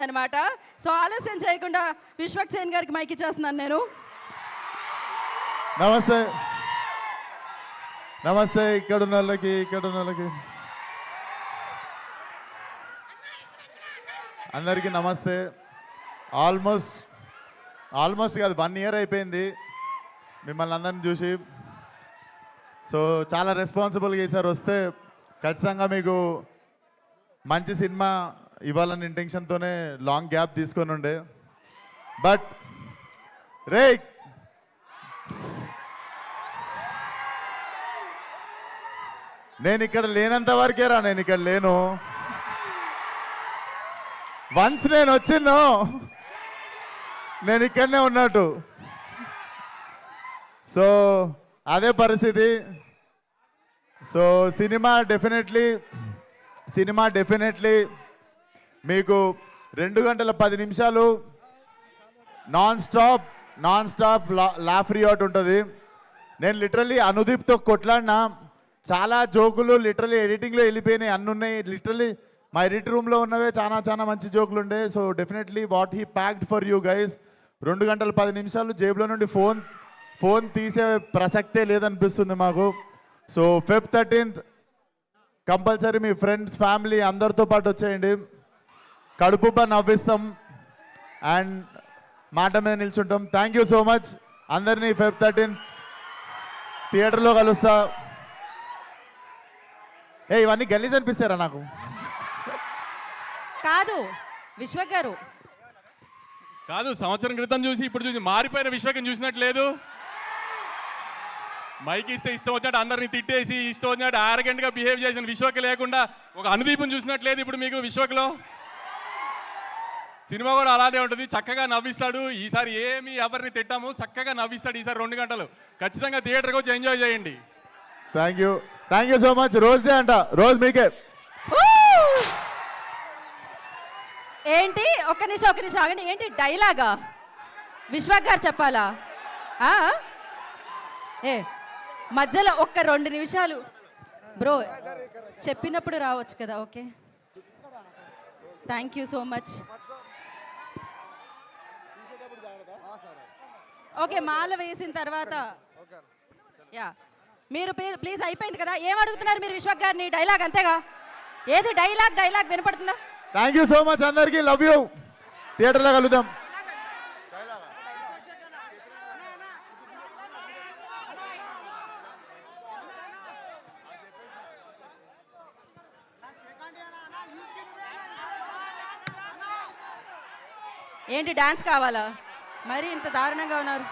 అనమాట. సో ఆలస్యం చేయకుండా విశ్వక్ సేన్ గారికి మైక్ ఇచ్చేస్తున్నాను నేను. నమస్తే నమస్తే. ఇక్కడ ఉన్న వాళ్ళకి అందరికీ నమస్తే. ఆల్మోస్ట్ కాదు 1 year అయిపోయింది మిమ్మల్ని అందరిని చూసి. సో చాలా రెస్పాన్సిబుల్గా ఈసారి వస్తే ఖచ్చితంగా మీకు మంచి సినిమా ఇవ్వాలని ఇంటెన్షన్తోనే లాంగ్ గ్యాప్ తీసుకొని ఉండే. బట్ రే నేను ఇక్కడ లేనంత వరకేరా, నేను ఇక్కడ లేను. వన్స్ నేను వచ్చిందో నేను ఇక్కడనే ఉన్నట్టు. సో అదే పరిస్థితి. సో సినిమా డెఫినెట్లీ మీకు 2 గంటల 10 నిమిషాలు నాన్ స్టాప్ లాఫ్ రియాట్ ఉంటుంది. నేను లిటరల్లీ అనుదీప్తో కొట్లాడినా, చాలా జోకులు లిటరల్లీ ఎడిటింగ్లో వెళ్ళిపోయినాయి, అన్నీ ఉన్నాయి. లిటరల్లీ మా ఎడిట్ రూమ్లో ఉన్నవే చాలా మంచి జోకులు ఉండే. So definitely what he packed for you guys. 2 గంటల 10 నిమిషాలు జేబులో నుండి ఫోన్ తీసే ప్రసక్తే లేదనిపిస్తుంది మాకు. సో Feb 13th కంపల్సరీ మీ ఫ్రెండ్స్, ఫ్యామిలీ అందరితో పాటు వచ్చేయండి. కడుపుబ్బ నవ్విస్తాం అండ్ మాట మీద నిల్చుంటాం. Thank you so much. అందరినీ Feb 13th థియేటర్లో కలుస్తా. ఇవన్నీ గలీజ్ అనిపిస్తారా నాకు? కాదు విశ్వక్ గారు, కాదు సంవత్సరం క్రితం చూసి ఇప్పుడు చూసి మారిపోయిన విశ్వకం చూసినట్టు లేదు. మైక్ ఇస్తే ఇష్టం వచ్చినట్టు అందరిని తిట్టేసి ఇష్టం వచ్చినట్టు ఆరగెంట్గా బిహేవ్ చేసిన విశ్వక్ లేకుండా ఒక అనుదీపం చూసినట్లేదు ఇప్పుడు మీకు విశ్వక్లో. సినిమా కూడా అలానే ఉంటుంది, చక్కగా నవ్విస్తాడు. ఈసారి ఏమి ఎవరిని తిట్టాము, చక్కగా నవ్విస్తాడు ఈసారి 2 గంటలు. ఖచ్చితంగా థియేటర్కి వచ్చి ఎంజాయ్ చేయండి. Thank you so much. Rose day అంట, రోజ్ మీకే. ఏంటి ఒక్క నిమిషం ఆగండి. ఏంటి డైలాగా విశ్వక్ గారు చెప్పాలా? మధ్యలో ఒక్క 2 నిమిషాలు బ్రో చెప్పినప్పుడు రావచ్చు కదా. Okay, thank you so much. Okay, మాల వేసిన తర్వాత మీరు ప్లీజ్ అయిపోయింది కదా. ఏం అడుగుతున్నారు మీరు విశ్వక్ గారిని? డైలాగ్ అంతేగా? ఏది డైలాగ్ వినపడుతుందా? థ్యాంక్ యూ సో మచ్ అందరికీ. Love you. థియేటర్లో కలుద్దాం. ఏంటి డాన్స్ కావాలా? మరి ఇంత దారుణంగా ఉన్నారు.